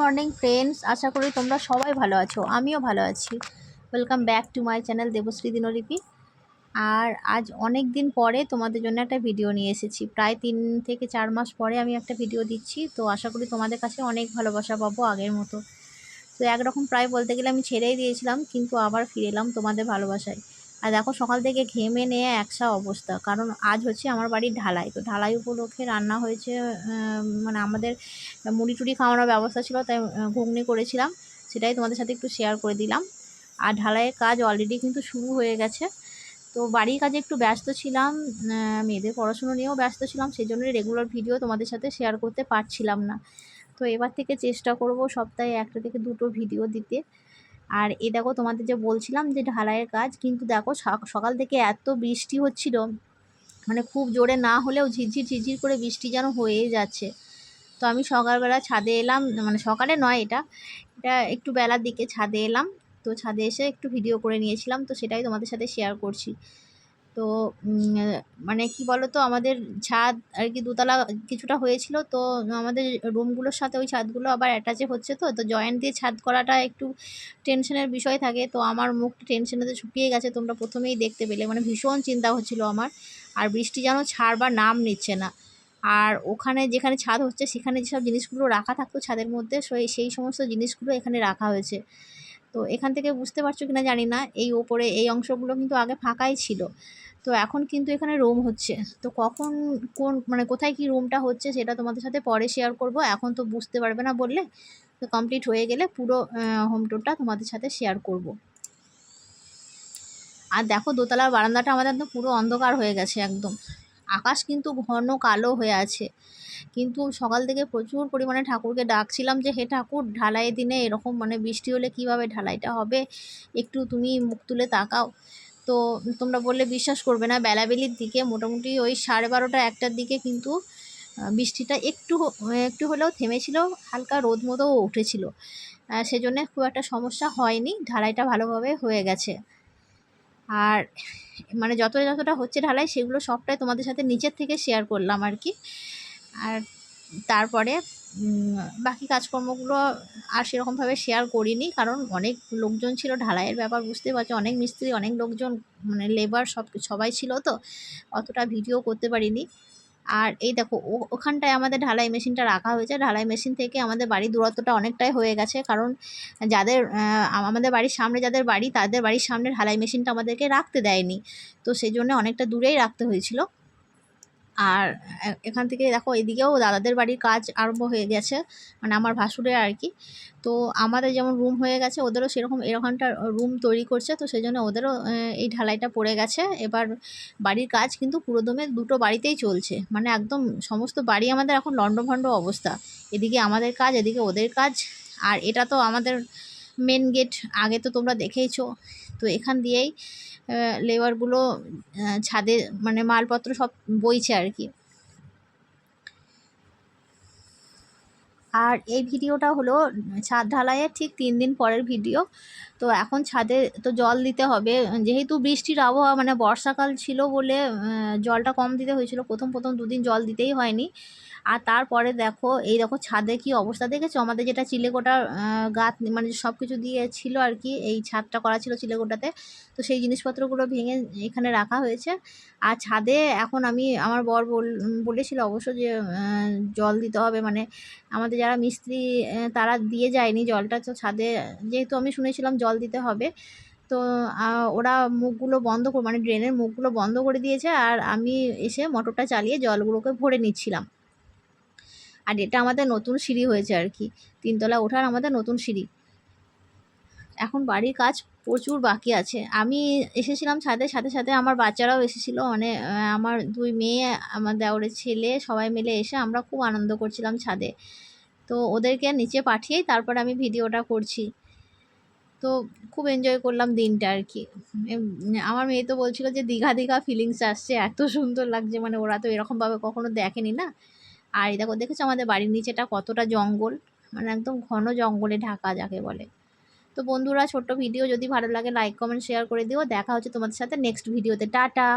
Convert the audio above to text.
Morning friends, আশা করি তোমরা সবাই ভালো আছো। আমিও ভালো আছি। Welcome back to my channel Debashree Dinlipi. আর আজ অনেক দিন পরে তোমাদের জন্য একটা ভিডিও নিয়ে এসেছি। প্রায় 3 থেকে 4 মাস পরে আমি একটা ভিডিও দিচ্ছি। তো আশা করি তোমাদের কাছে অনেক ভালোবাসা পাবো আগের মতো। তো একরকম প্রায় বলতে গেলে আমি ছেড়েই দিয়েছিলাম, কিন্তু আবার ফিরে এলাম তোমাদের ভালোবাসায়। আর দেখো, সকাল থেকে ঘেমে নিয়ে একসা অবস্থা, কারণ আজ হচ্ছে আমার বাড়ির ঢালাই। তো ঢালাই উপলক্ষে রান্না হয়েছে, মানে আমাদের মুড়ি টুড়ি খাওয়ানোর ব্যবস্থা ছিল, তাই ঘুগনি করেছিলাম। সেটাই তোমাদের সাথে একটু শেয়ার করে দিলাম। আর ঢালাইয়ের কাজ অলরেডি কিন্তু শুরু হয়ে গেছে। তো বাড়ির কাজে একটু ব্যস্ত ছিলাম, মেয়েদের পড়াশুনো নিয়েও ব্যস্ত ছিলাম, সেই জন্যই রেগুলার ভিডিও তোমাদের সাথে শেয়ার করতে পারছিলাম না। তো এবার থেকে চেষ্টা করব সপ্তাহে 1টা থেকে 2টো ভিডিও দিতে। আর এ দেখো, তোমাদের যে বলছিলাম যে ঢালাইয়ের কাজ, কিন্তু দেখো সকাল থেকে এত বৃষ্টি হচ্ছিল, মানে খুব জোরে না হলেও ঝিরঝির ঝিরঝির করে বৃষ্টি যেন হয়েই যাচ্ছে। তো আমি সকালবেলা ছাদে এলাম, মানে সকালে নয়, এটা এটা একটু বেলার দিকে ছাদে এলাম। তো ছাদে এসে একটু ভিডিও করে নিয়েছিলাম, তো সেটাই তোমাদের সাথে শেয়ার করছি। তো মানে কি বলো তো, আমাদের ছাদ আর কি দোতলা কিছুটা হয়েছিল। তো আমাদের রুমগুলোর সাথে ওই ছাদগুলো আবার অ্যাটাচে হচ্ছে, তো জয়েন্ট দিয়ে ছাদ করাটা একটু টেনশনের বিষয় থাকে। তো আমার মুখটা টেনশনেতে শুকিয়ে গেছে, তোমরা প্রথমেই দেখতে পেলে। মানে ভীষণ চিন্তা হচ্ছিল আমার। আর বৃষ্টি যেন ছাড়বার নাম নিচ্ছে না। আর ওখানে যেখানে ছাদ হচ্ছে সেখানে যেসব জিনিসগুলো রাখা থাকতো ছাদের মধ্যে, সেই সমস্ত জিনিসগুলো এখানে রাখা হয়েছে। তো এখান থেকে বুঝতে পারছো কিনা জানি না, এই ওপরে এই অংশগুলো কিন্তু আগে ফাঁকাই ছিল। তো এখন কিন্তু এখানে রুম হচ্ছে। তো কখন মানে কোথায় কি রুমটা হচ্ছে সেটা তোমাদের সাথে পরে শেয়ার করব। এখন তো বুঝতে পারবে না বললে। তো কমপ্লিট হয়ে গেলে পুরো হোম টুরটা তোমাদের সাথে শেয়ার করব। আর দেখো, দোতলার বারান্দাটা আমাদের তো পুরো অন্ধকার হয়ে গেছে একদম। আকাশ কিন্তু ঘন কালো হয়ে আছে। কিন্তু সকাল থেকে প্রচুর পরিমাণে ঠাকুরকে ডাকছিলাম যে, হে ঠাকুর, ঢালাইয়ের দিনে এরকম মানে বৃষ্টি হলে কিভাবে ঢালাইটা হবে, একটু তুমি মুখ তুলে তাকাও। তো তোমরা বললে বিশ্বাস করবে না, বেলাবেলির দিকে মোটামুটি ওই 12:30 1টার দিকে কিন্তু বৃষ্টিটা একটু একটু হলেও থেমেছিল, হালকা রোদ মতোও উঠেছিল। সেজন্য খুব একটা সমস্যা হয়নি, ঢালাইটা ভালোভাবে হয়ে গেছে। আর মানে যতটা হচ্ছে ঢালাই, সেগুলো সবটাই তোমাদের সাথে নিচের থেকে শেয়ার করলাম আর কি। আর তারপরে বাকি কাজকর্মগুলো আর সেরকমভাবে শেয়ার করিনি, কারণ অনেক লোকজন ছিল। ঢালাইয়ের ব্যাপার বুঝতে পারছো, অনেক মিস্ত্রি, অনেক লোকজন, মানে লেবার সবাই ছিল। তো অতটা ভিডিও করতে পারিনি। আর এই দেখো, ওখানটায় আমাদের ঢালাই মেশিনটা রাখা হয়েছে। ঢালাই মেশিন থেকে আমাদের বাড়ির দূরত্বটা অনেকটাই হয়ে গেছে, কারণ যাদের আমাদের বাড়ির সামনে যাদের বাড়ি, তাদের বাড়ির সামনে ঢালাই মেশিনটা আমাদেরকে রাখতে দেয়নি। তো সেই জন্য অনেকটা দূরেই রাখতে হয়েছিল। আর এখান থেকে দেখো, এদিকেও দাদাদের বাড়ির কাজ আরম্ভ হয়ে গেছে, মানে আমার ভাসুরের আর কি। তো আমাদের যেমন রুম হয়ে গেছে, ওদেরও সেরকম এরকমটা রুম তৈরি করছে। তো সেই জন্য ওদেরও এই ঢালাইটা পড়ে গেছে। এবার বাড়ির কাজ কিন্তু পুরোদমে দুটো বাড়িতেই চলছে, মানে একদম সমস্ত বাড়ি আমাদের এখন লণ্ডভণ্ড অবস্থা। এদিকে আমাদের কাজ, এদিকে ওদের কাজ। আর এটা তো আমাদের মেন গেট, আগে তো তোমরা দেখেইছো। তো এখান দিয়েই লেবারগুলো ছাদে মানে মালপত্র সব বইছে আর কি। আর এই ভিডিওটা হলো ছাদ ঢালাইয়ের ঠিক 3 দিন পরের ভিডিও। তো এখন ছাদে তো জল দিতে হবে, যেহেতু বৃষ্টির আবহাওয়া, মানে বর্ষাকাল ছিল বলে জলটা কম দিতে হয়েছিল। প্রথম 2 দিন জল দিতেই হয়নি। আর তারপরে দেখো, এই দেখো ছাদে কি অবস্থা দেখেছো। আমাদের যেটা চিলেকোটার গাঁথ, মানে সব কিছু দিয়ে ছিল আর কি, এই ছাদটা করা ছিল চিলেকোটাতে। তো সেই জিনিসপত্রগুলো ভেঙে এখানে রাখা হয়েছে। আর ছাদে এখন আমার বর বলেছিল অবশ্য যে জল দিতে হবে, মানে আমাদের যারা মিস্ত্রি তারা দিয়ে যায়নি জলটা। তো ছাদে যেহেতু আমি শুনেছিলাম জল দিতে হবে, তো ওরা মুখগুলো বন্ধ করে, মানে ড্রেনের মুখগুলো বন্ধ করে দিয়েছে। আর আমি এসে মোটরটা চালিয়ে জলগুলোকে ভরে নিচ্ছিলাম। আর এটা আমাদের নতুন সিঁড়ি হয়েছে আর কি, 3তলা ওঠার আমাদের নতুন সিঁড়ি। এখন বাড়ির কাজ প্রচুর বাকি আছে। আমি এসেছিলাম ছাদের সাথে সাথে আমার বাচ্চারাও এসেছিলো, মানে আমার 2 মেয়ে, আমার দেওরের ছেলে, সবাই মিলে এসে আমরা খুব আনন্দ করছিলাম ছাদে। তো ওদেরকে নিচে পাঠিয়েই তারপর আমি ভিডিওটা করছি। তো খুব এনজয় করলাম দিনটা আর কি। আমার মেয়ে তো বলছিল যে দীঘা দীঘা ফিলিংস আসছে, এত সুন্দর লাগছে, মানে ওরা তো এরকমভাবে কখনো দেখেনি না। আর এই দেখো, দেখেছো আমাদের বাড়ির নিচেটা কতটা জঙ্গল, মানে একদম ঘন জঙ্গলে ঢাকা যাকে বলে। তো বন্ধুরা, ছোট্ট ভিডিও যদি ভালো লাগে লাইক কমেন্ট শেয়ার করে দিও। দেখা হচ্ছে তোমাদের সাথে নেক্সট ভিডিওতে। টাটা।